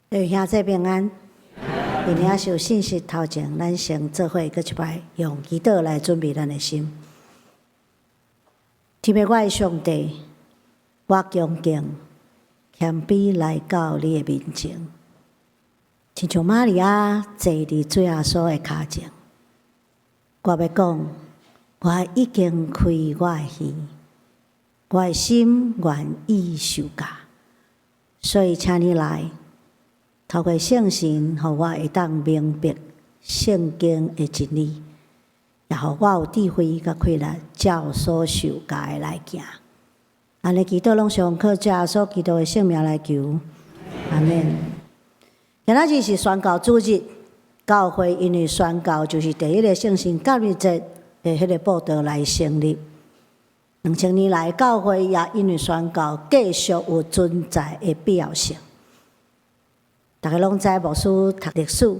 各位兄弟平安。伫领受信息头前，咱先做伙搁一摆，用祈祷来准备咱的心。天父，我的上帝，我恭敬谦卑来到你的面前，亲像玛利亚坐伫主耶稣的脚前。我要讲，我已经开我的耳，我的心愿意受教，所以请你来。透过圣神，互我会当明白圣经的真理，也互我有智慧甲开力，照所受教的来行。安尼祈祷拢上靠主耶稣基督的圣名来求，阿们。今仔日是宣教主日，教会因为宣教就是第一个圣神教日节的迄个报道来成立。2000年来，教会也因为宣教继续有存在的必要性。大家拢知牧师读历史，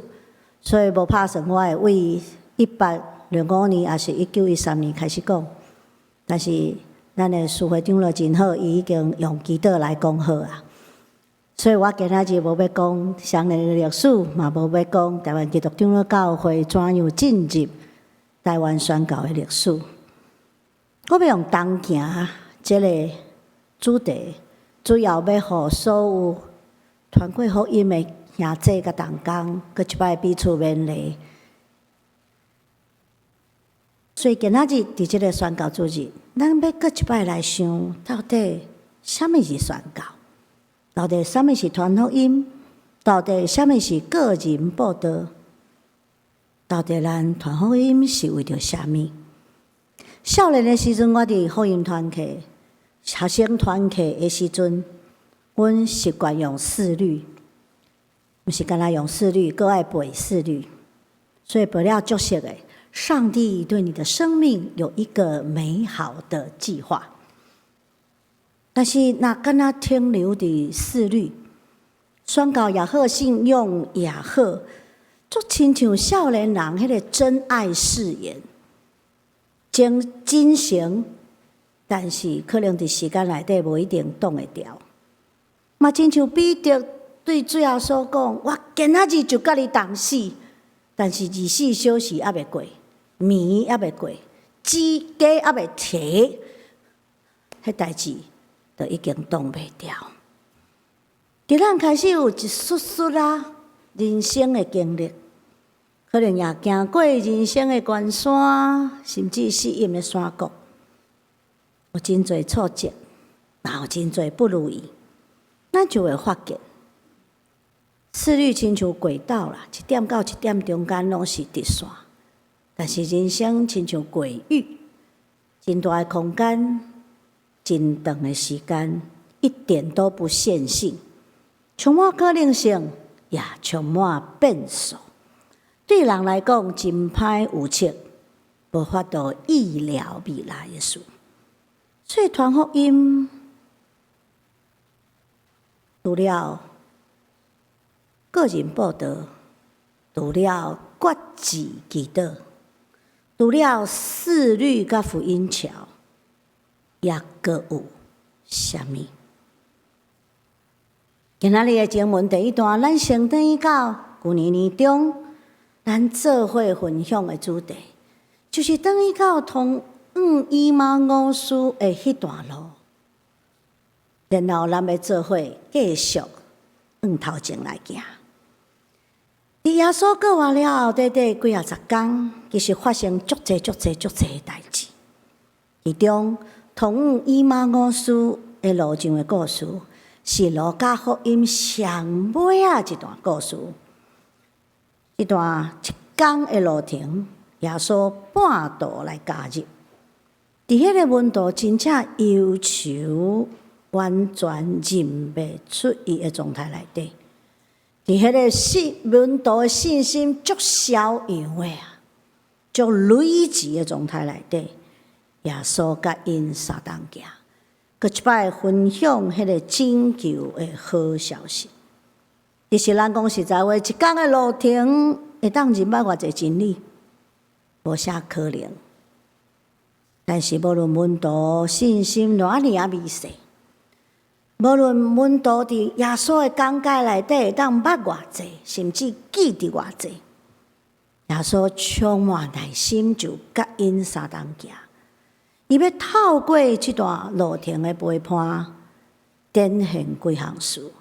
所以无拍算我会为1805年还是1913年开始讲。但是咱的司会长老真好，伊已经用祈祷来讲好啊。所以我今仔日无要讲双年的历史，嘛无要讲台湾基督长老教会怎样进入台湾宣教的历史。我要用当行这个主题，主要要互所有传过福音的兄弟甲同工，搁一摆彼此勉励。所以今仔日伫即个宣教主日，咱要搁一摆来想，到底什么是宣教？到底什么是传福音？到底什么是个人报道？到底咱传福音是为着啥物？少年的时阵，我伫福音团契、学生团契的时阵。阮习惯用四律，毋是干那用四律，搁爱背四律，所以背了足熟的。上帝对你的生命有一个美好的计划，但是那干那停留伫四律，宣教也好，信用也好，足亲像少年人迄个真爱誓言，真诚，但是可能伫时间内底无一定挡会牢。嘛，亲像彼得对主耶稣讲：“我今仔日就甲你同死，但是24小时还袂过，暝还袂过，鸡鸡还袂提，迄代志就已经挡袂掉。”伫咱开始有一丝丝人生的经历，可能也行过人生的关山，甚至死荫的山谷，有真侪挫折，也有真侪不如意。咱就会发现，四律亲像轨道啦，1点到1点中间拢是直线，但是人生亲像轨域，真大的空间，真长的时间，一点都不线性，充满可能性，也充满变数。对人来讲，真歹预测，无法度意料未来的事。所以传福音。除了个人报道，除了国际祈祷，除了四律甲福音桥，也各有啥物？今仔日的经文第一段，咱先等于到旧年中，咱做伙分享的主题，就是等于到通往以马忤斯的迄段路。然后咱要做伙继续往头前来行。伫耶稣过完了后，短短几十天，其实发生足侪的代志。其中通往以马忤斯的路上的故事，是路加福音上尾一段故事。一段1天的路程，耶稣半途来加入。伫迄个温度真正忧愁。完全认袂出伊的状态内底，伫迄个温度的信心足消扬的啊，足累积的状态内底，耶稣甲因相同行，搁一摆分享迄个拯救的好消息。其实咱讲实在话，1天的路程会当认捌偌济真理，无啥可能。但是无论温度、信心哪里啊微细。无论门徒伫耶稣的讲解内底会当捌偌济，甚至记得偌济，耶稣充满耐心，就甲因相同行。伊要透过这段路程的陪伴，展现几项事。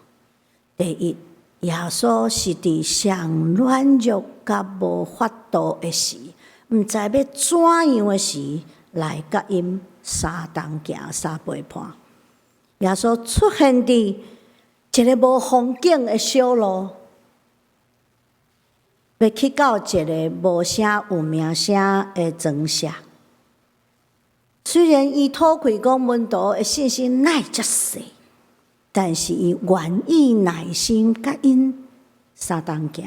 第一，耶稣是伫上软弱甲无法度的时，毋知要怎样的时，来甲因相同行、相陪伴。耶稣出现伫一个无风景的小路，要去到一个无啥有名声的庄舍。虽然伊吐开讲门徒的信心乃遮细，但是伊愿意耐心甲因相同行，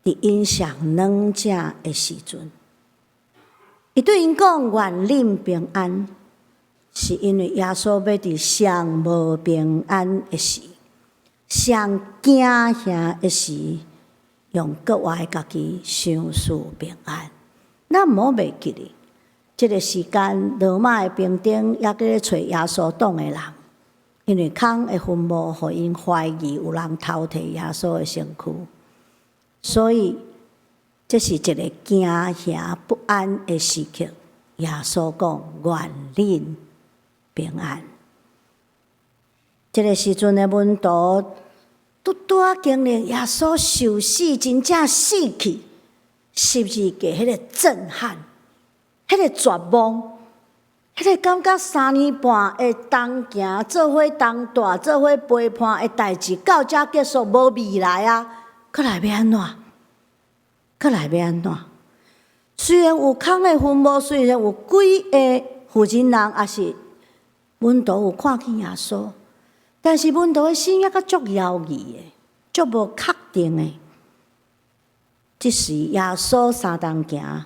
伫因上软者的时阵，伊对因讲愿恁平安。是因为耶稣要伫上无平安的时，上惊吓的时，用国外家己相思平安。咱毋好袂记哩，这个时间罗马的兵丁也伫咧找耶稣党的人，因为空的坟墓，互因怀疑有人偷摕耶稣的身躯，所以这是一个惊吓不安的时刻。耶稣讲愿恁平安。这个时阵的门徒拄拄经历耶稣受死，真正死去，十字架迄个震撼，迄个绝望，迄个感觉3年半的同行、做伙同大、做伙陪伴的代志，到这结束无未来啊！搁来要安怎？搁来要安怎？虽然有空的坟墓，虽然有几个负责人，也是门徒有看见耶稣，但是门徒的心也较足犹豫的，足无确定的。即时耶稣相同行，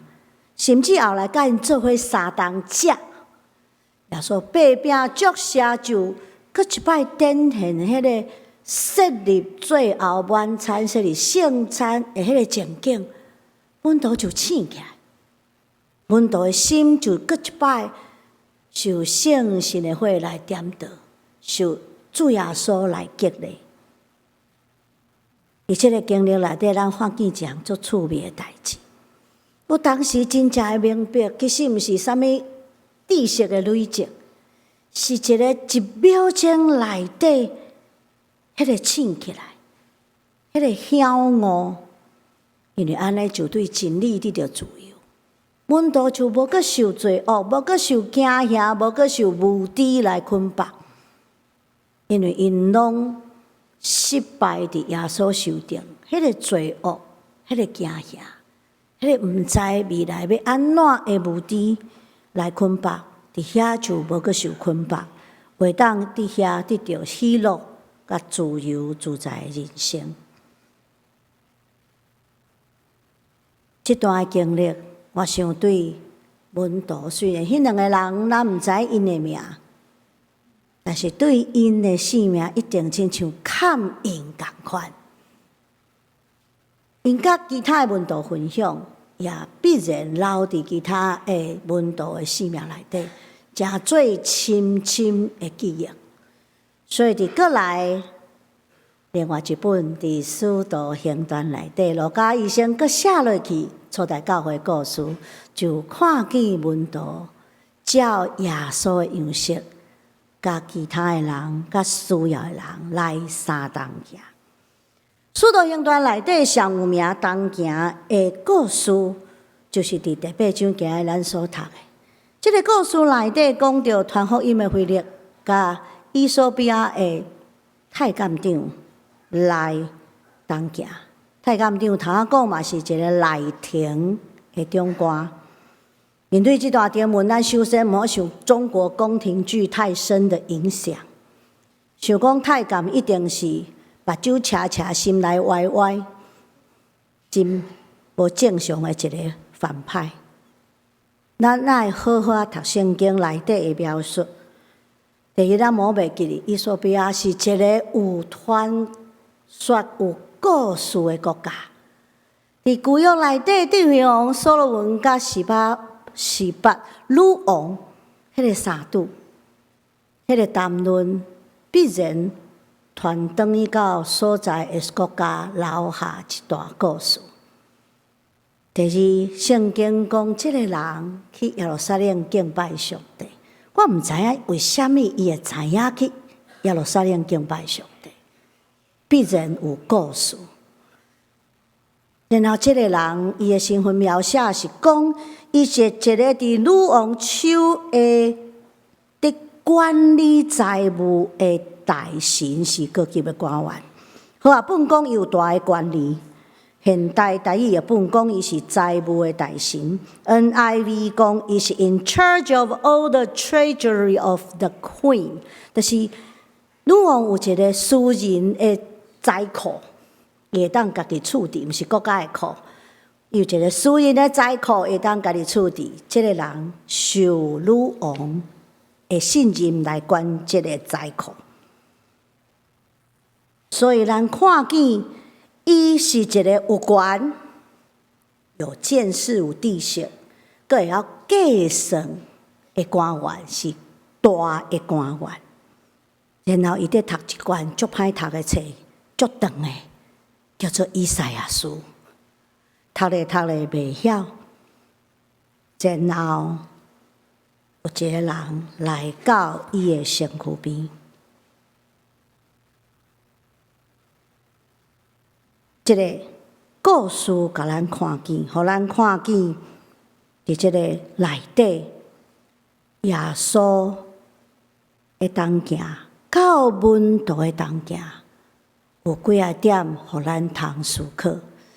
甚至后来甲因做伙相同食。耶稣八饼祝谢就搁一摆展现迄个设立最后晚餐、设立圣餐的迄个情景，门徒就醒起来，门徒的心就搁一摆受圣神的火来点导，受主耶稣来激励。伫即个经历内底，咱发现一项足趣味的代志。我当时真正的明白，其实毋是啥物知识的累积，是一个1秒钟内底迄个醒起来，迄个晓悟，因为安尼就对真理得到自由。门徒就无阁受罪恶，无阁受惊吓，无阁受无知来捆绑，因为因拢失败伫耶稣手顶，迄个罪恶，迄个惊吓，迄个毋知未来要安怎的无知来捆绑，伫遐就无阁受捆绑，会当伫遐得到喜乐甲自由自在的人生。这段的经历，我想对门徒，虽然迄2个人咱毋知因的名，但是对因的性命一定亲像看因共款。因甲其他的门徒分享，也必然留伫其他的门徒的性命内底，诚最深深的记忆。所以伫过来另外一本伫使徒行传内底，路加医生阁写落去初代教会故事，就看见门徒照耶稣的样式，甲其他的人、甲需要的人来相同行。使徒行传内底上有名同行的故事，就是伫第8章今日咱所读的。这个故事内底讲到传福音的腓力，甲以索比亚的太监长来同行。太监长头仔讲嘛是一个内廷的长官。面对这段经文，咱首先莫受中国宫廷剧太深的影响，想讲太监一定是目睭斜斜、心内歪歪，真无正常的一个反派。咱哪会好好读圣经内底的描述？第一，咱莫袂记哩，以索比亚是一个有传说、有故事的国家。伫旧约内底，帝王所罗门甲示巴女王，迄个三度，迄个谈论必然传转去到所在的国家，留下一段故事。第二，圣经讲，这个人去耶路撒冷敬拜上帝，我毋知影为虾米伊会知影去耶路撒冷敬拜上帝，必然有故事。然后，这个人伊的身份描写是讲，伊是一个伫女王手的伫管理财务的大臣，是高级的官员。好啊，本讲伊有大的权力。现代台语也本讲伊是财务的大臣 ，NIV 讲伊是 in charge of all the treasury of the queen， 就是女王有一个私人的财库。会当家己处置，毋是国家的库。有一个私人的财库，会当家己处置。这个人受女王的信任来管这个财库，所以咱看见伊是一个有权、有见识、有知识，佫会晓计算的官员，是大的官员。然后伊伫读一卷足歹读的册，足长的。叫做以赛亚书，读咧袂晓，然后有一个人来到伊的身躯边，这个故事甲咱看见，互咱看见伫这个内底，耶稣会当行，到门徒会当行。有几啊点，互咱通思考。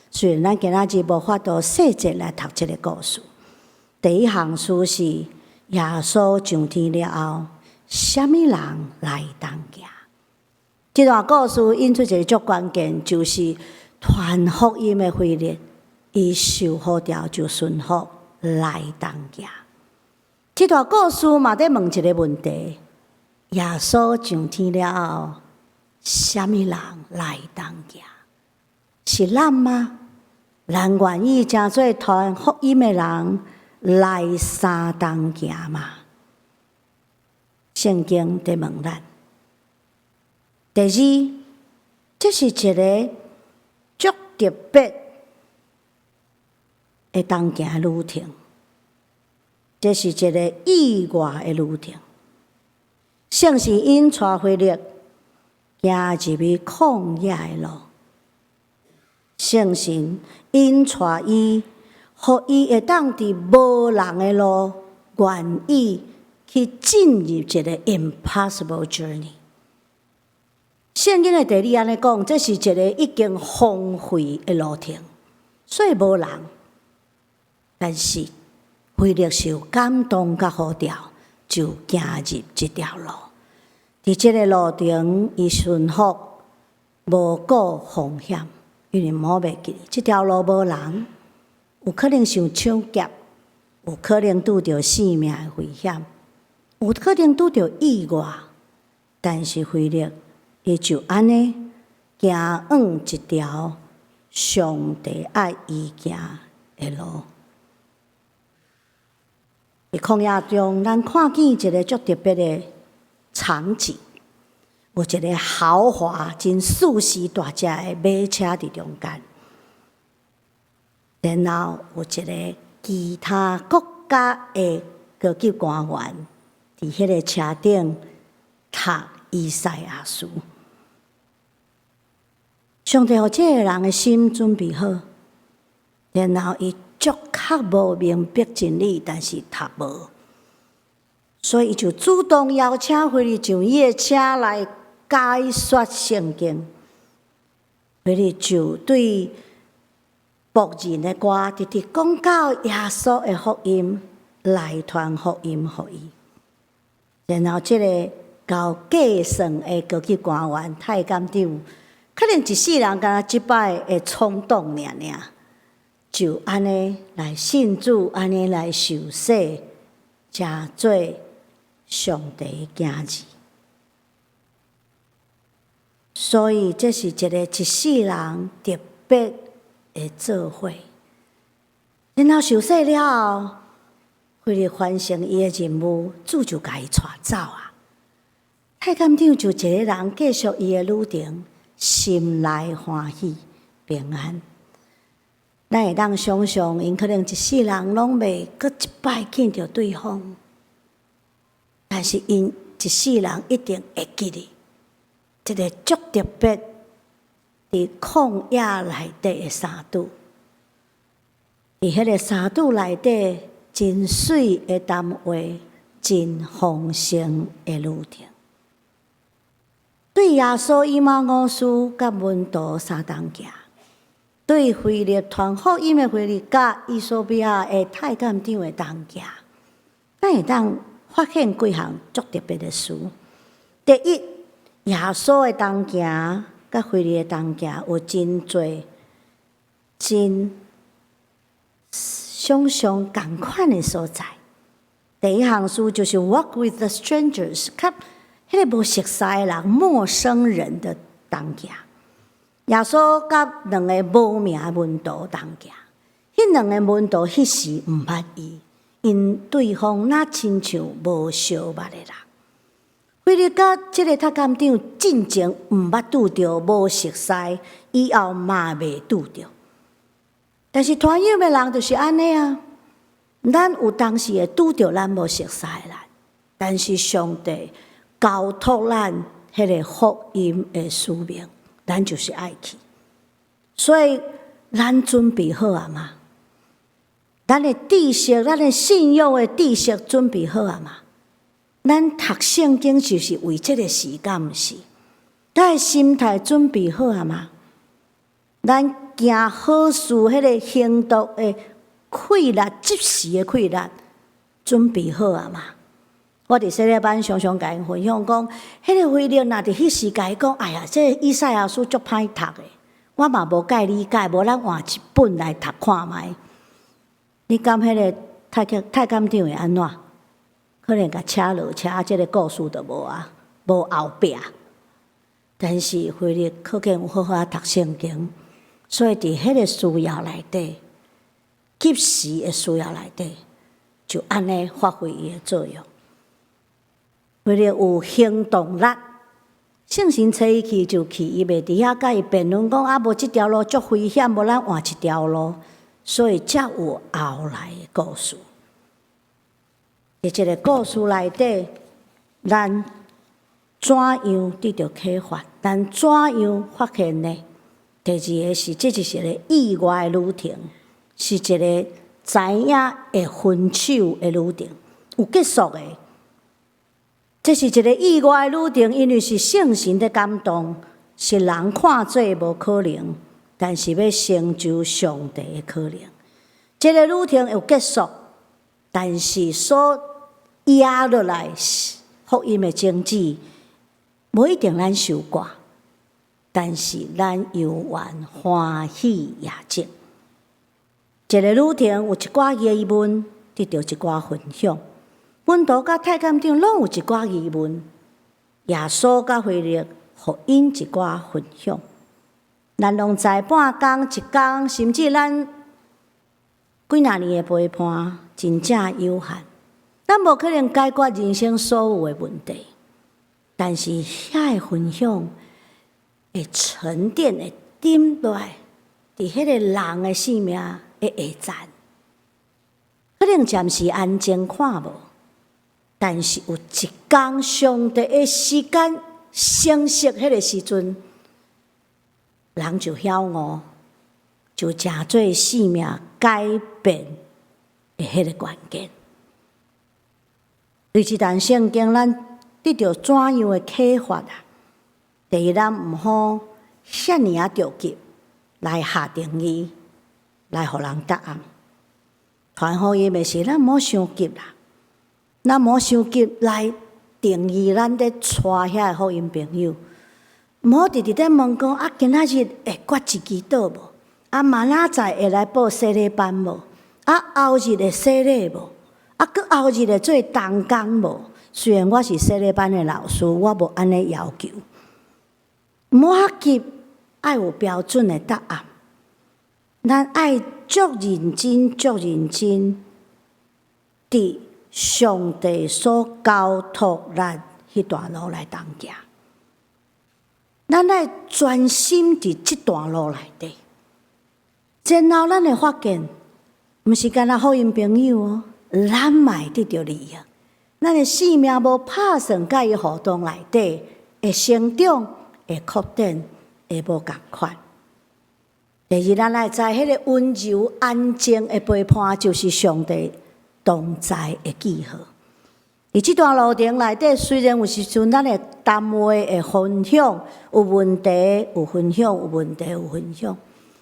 虽然咱今仔日无法度细节来读这个故事。第一项事是耶稣上天了后，什么人来当行？这段故事引出一个足关键，就是传福音的腓力，伊受呼召就顺服来当行。这段故事嘛，在问一个问题：耶稣上天了后。什么人来当行？是咱吗？咱愿意诚做传福音的人来三当行吗？圣经在问咱。第二，这是一个足特别的当行的旅程，这是一个意外的旅程。圣是因带回力。行入去旷野的路，圣神引带伊，互伊会当伫无人的路，愿意去进入一个 impossible journey。圣经的地理安尼讲，这是一个已经荒废的路程，所以无人。但是腓力受感动甲呼召，就行入这条路。伫即个路程，伊顺服，无顾风险，因为摸袂记，即条路无人，有可能受抢劫，有可能拄着性命的危险，有可能拄着意外。但是腓力，伊就安尼行一条上帝爱伊行的路。伫旷野中，咱看见一个足特别的场景，有一个豪华、真舒适大只的马车伫中间，然后有一个其他国家的高级官员伫迄个车顶读以赛亚书。上帝互这个人的心准备好，然后伊足较无明白真理，但是读无。所以，伊就主动邀请腓力上伊的车来解说圣经。腓力就对仆人的歌直直讲到耶稣的福音，来传福音互伊。然后，这个交计算的高级官员太监长，可能一世人敢若即摆的冲动尔，就安尼来信主，安尼来受洗，诚做上帝的囝儿。所以这是一个一世人特别的做伙。然后受洗了后，腓力完成伊的任务，主就甲伊带走啊。太监长就一个人继续伊的旅程，心内欢喜平安。咱会当想象，因可能一世人拢袂阁一摆见着对方，但是因一世人一定会记得一个足特别伫旷野内底的山拄。伫迄个山拄内底，真水的谈话，真丰盛的旅程。对耶稣以马忤斯甲门徒三同行，对腓力传福音的腓力甲伊索比亚的太监长的同行，咱会当发现几项足特别的事。第一，耶稣的同行甲腓力的同行有真侪真相共款的所在。第一项事就是 walk with the strangers， 甲迄个无熟悉的人、陌生人的同行。耶稣甲两个无名的门徒同行，迄两个门徒迄时毋捌伊，因对方若亲像无相捌的人。腓力甲即个太监长进前毋捌拄着，无熟悉，以后嘛袂拄着。但是传友的人就是安尼啊，咱有当时会拄着咱无熟悉的人，但是上帝交托咱迄个福音的使命，咱就是爱去。所以咱准备好啊嘛？咱的知识、咱的信仰的知识准备好啊嘛？咱读圣经就是为这个时间，毋是？咱的心态准备好啊嘛？咱行好事，迄个行动的气力，即时的气力，准备好啊嘛？我伫洗礼班常常甲因分享讲，迄个腓力若伫迄时甲伊讲，哎呀，这以赛亚书足歹读的，我嘛无介理解，无咱换一本来读看觅。你感迄个太监长会安怎？可能甲车落车，即个故事就无啊，无后壁。但是腓力可见有好好读圣经。所以伫迄个需要内底，及时的需要内底，就安尼发挥伊的作用。为了有行动力，圣神找伊去就去，伊袂伫遐甲伊辩论讲啊，无即条路足危险，无咱换一条路，所以才有后来的故事。伫即个故事内底，咱怎样得到启发？咱怎样发现呢？第二个是，这就是一个意外的旅程，是一个知影会分手的旅程，有结束的。这是一个意外的旅程，因为是圣神的感动，是人看做无可能，但是要成就上帝的可能。这个旅程有结束，但是所压落来福音的种子，无一定咱受挂。但是咱犹原欢喜也正。一个旅程有一寡疑问，得到一寡分享。门徒甲太监长拢有一寡疑问，耶稣甲腓力互因一寡分享。咱拢知半工一工，甚至咱几若年的陪伴，真正有限。咱无可能解决人生所有的问题，但是遐个分享会沉淀，会沉落来，伫迄个人的生命的下层，可能暂时安静看无，但是有一天上帝的时间成熟迄个时阵，人就晓悟，就成做生命改变的迄个关键。对这段圣经，咱得到怎样的启发啊？第一，咱毋好遐尔着急来下定义，来互人答案。传福音的是咱毋好伤急啦，咱毋好伤急来定义咱咧带遐个福音朋友。毋好直直咧问讲啊，今仔日会决一支倒无？啊，明仔载会来报洗礼班无？啊，后日会洗礼无？啊，搁后日会做同工无？虽然我是洗礼班的老师，我无安尼要求。毋好遐急，爱有标准的答案。咱爱足认真、足认真，伫上帝所交托咱迄段路来当行。咱来专心伫即段路内底，然后咱会发现，毋是干那福音朋友哦，咱嘛会得到利益。咱的生命无拍算，甲伊互动内底，会成长，会扩展，会无共款。第二，咱来知迄个温柔安静的陪伴，就是上帝同在的记号。伫即段路程内底，虽然有时阵咱会谈话会分享，有问题有分享，有问题有分享，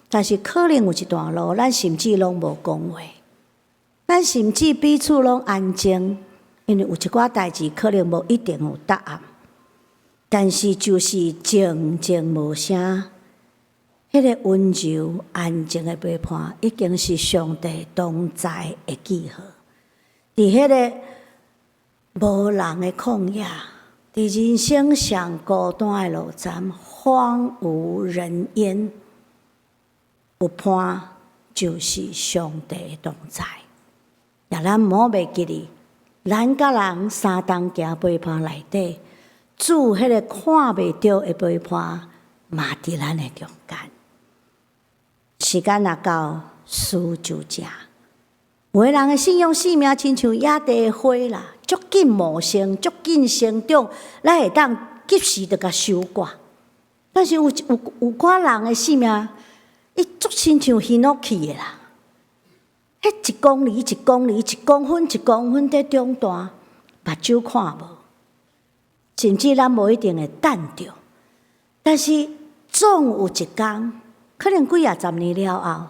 但是可能有一段路，咱甚至拢无讲话，咱甚至彼此拢安静，因为有一寡代志可能无一定有答案，但是就是静静无声，迄个温柔安静的陪伴，已经是上帝同在的记号。伫迄个无人的旷野，伫人生上孤单的路站，荒无人烟，有伴就是上帝的同在。也咱毋好袂记哩，咱甲人三当行陪伴内底，主迄个看袂到的陪伴，嘛伫咱的中间。时间若到，事就成。有的人的信仰生命亲像野地的花啦，足紧茂盛，足紧成长，咱会当及时就甲收割。但是有寡人的生命，伊足亲像稀落去的啦。迄1公里、1公里、1公分、1公分在中段，目睭看无，甚至咱无一定会等着。但是总有一天，可能几十年了后，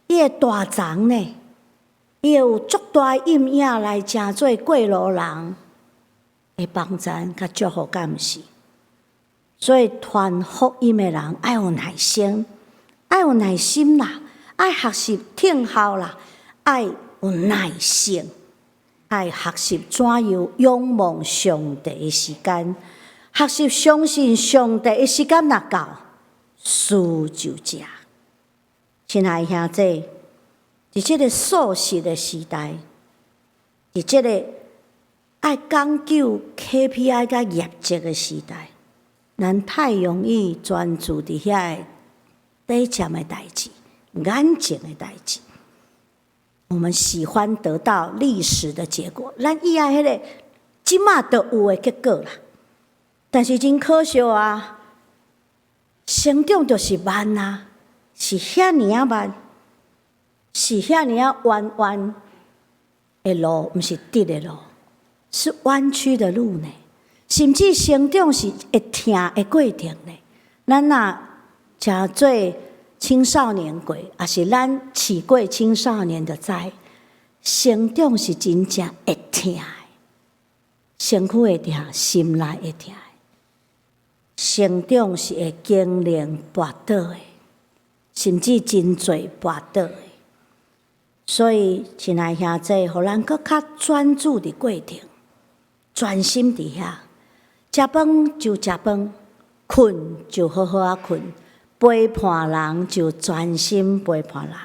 伊会大长呢。伊有足大阴影来成做过路人的帮衬甲祝福，敢毋是？所以传福音的人爱有耐心，爱有耐心啦，爱学习听候啦，爱有耐性，爱学习怎样仰望上帝的时间，学习相信上帝的时间若到，事就成。亲爱兄弟，伫即个素食的时代，伫即个爱讲究 KPI 甲业绩的时代，咱太容易专注伫遐个短暂的代志、眼前的代志。我们喜欢得到历史的结果，咱以爱迄个即马就有的结果啦。但是真可惜啊，成长就是慢啊，是遐尔啊慢。是遐尔啊弯弯的路，毋是直的路，是弯曲的路呢。甚至成长是会痛的过程呢。咱若诚做青少年过，也是咱试过青少年的知，成长是真正会痛的，身躯会痛，心内会痛的。成长是会经历跋倒的，甚至真侪跋倒的。所以，亲爱兄弟，互咱搁较专注伫过程，专心伫遐，食饭就食饭，困就好好啊困，陪伴人就专心陪伴人，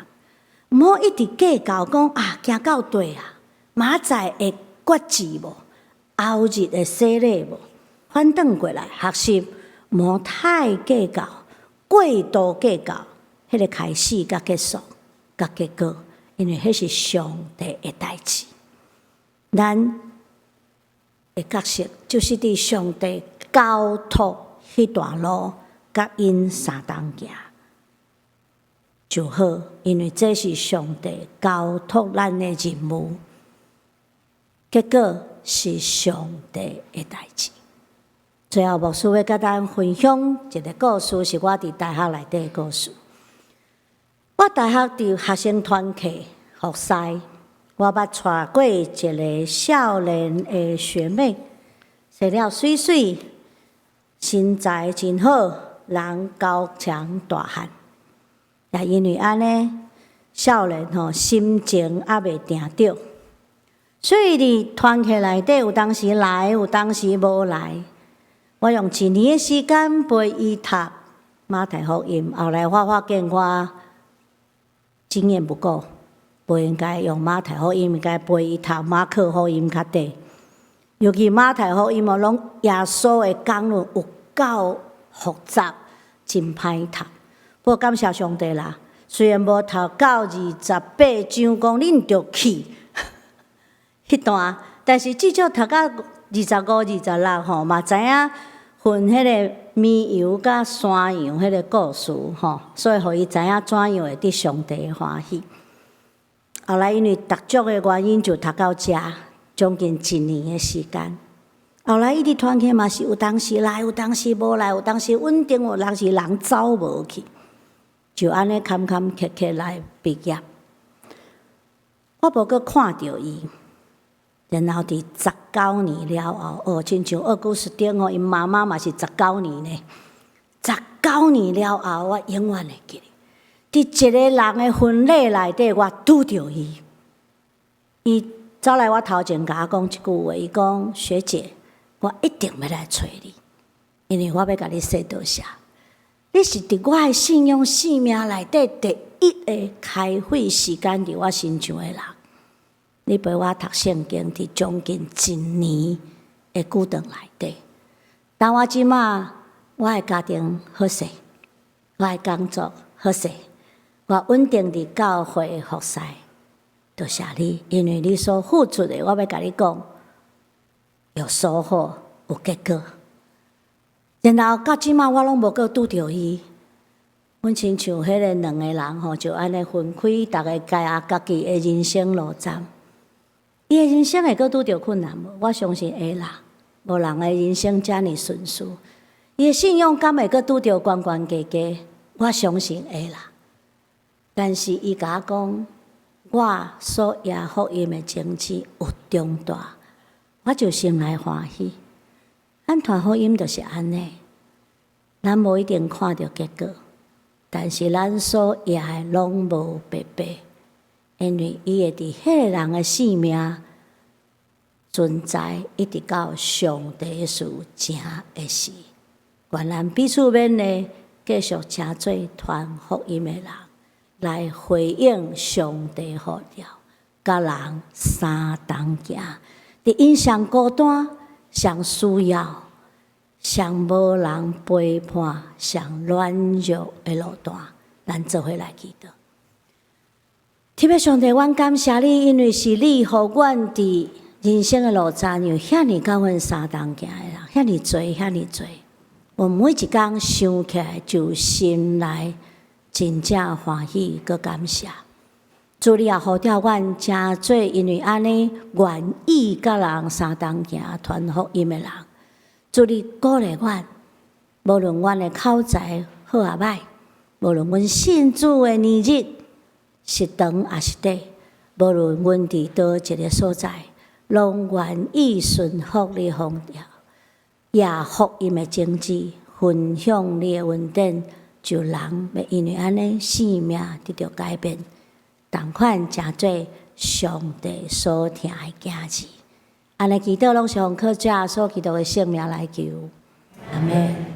毋好一直计较讲啊，行到对啊，明仔会决志无，后日会洗礼无，反转过来学习，毋好太计较，过度计较，迄个开始甲结束甲结果。因为迄是上帝的代志，咱的角色就是伫上帝交托迄段路，甲因相同行就好。因为这是上帝交托咱的任务，结果是上帝的代志。最后，牧师要甲咱分享一个故事，是我伫大学内底的故事。我大学伫学生团契服侍，我捌带过一个少年的学妹，生了水水，身材真好，人高强大汉。也因为安尼，少年心情还袂定着，所以伫团契内底有当时来，有当时无来。我用1年的时间陪伊读马太福音，后来我发现我经验不够，不应该用马太福音，应该陪伊读马可福音较短。尤其马太福音哦，拢耶稣的讲论有够复杂，真歹读。不过感谢上帝啦，虽然无读到28章，讲恁着去迄段，但是至少读到25、26吼，嘛知影分迄个绵羊甲山羊迄个故事吼，所以互伊知影怎样会得上帝欢喜。后来因为读足的原因，就读到遮。将近1年的时间，后来伊伫团契嘛是有当时来，有当时无来，有当时稳定，有当时人走无去，就安尼坎坎坷坷来毕业。我无阁看到伊，然后伫19年了后，哦，亲像奥古斯丁哦，因妈妈嘛是19年呢。19年了后，我永远会记得，伫一个人的婚礼内底，我拄着伊，伊。走来，我头前甲我讲一句话，伊讲：学姐，我一定要来找你，因为我要甲你说多谢。你是伫我的信仰生命内底第一个开会时间伫我身上的人。你陪我读圣经，伫将近1年的久长内底。当我即马，我的家庭好势，我的工作好势，我稳定伫教会服侍。多谢你，因为你所付出的，我要甲你讲，有收获，有结果。然后到即马我拢无阁拄着伊，阮亲像迄个2个人吼，就安尼分开，逐个家己的人生路站。伊的人生会阁拄着困难无？我相信会啦，无人的人生遮尔顺遂。伊的信仰敢会阁拄着关关家家？我相信会啦。但是伊甲我讲。我所亚福音的成绩有重大，我就心内欢喜。咱传福音就是安尼，咱无一定看到结果，但是咱所亚的拢无白白，因为伊会伫迄个人的性命存在，一直到上帝事成的时，愿咱彼此勉励，继续成做传福音的人。来回应上帝呼召，甲人相同行。伫因上孤单、上需要、上无人陪伴、上软弱的路段，咱做伙来祈祷。天父上帝，阮感谢你，因为是你，互阮伫人生的路站有遐尼甲阮相同行的人，遐尼多，遐尼多。我每一工想起来，就心内。真正欢喜，佮感谢。主你也呼召阮诚做，因为安尼愿意甲人相同行传福音的人。主你鼓励阮，无论阮的口才好也歹，无论阮信主的年日是长也是短，无论阮伫倒一个所在，拢愿意顺服你方调，也福音的经济，分享你的恩典。就人要因为安尼生命得到改变，同款诚做上帝所听的囝子。安尼祈祷拢上靠主所祈祷的圣名来求，阿门。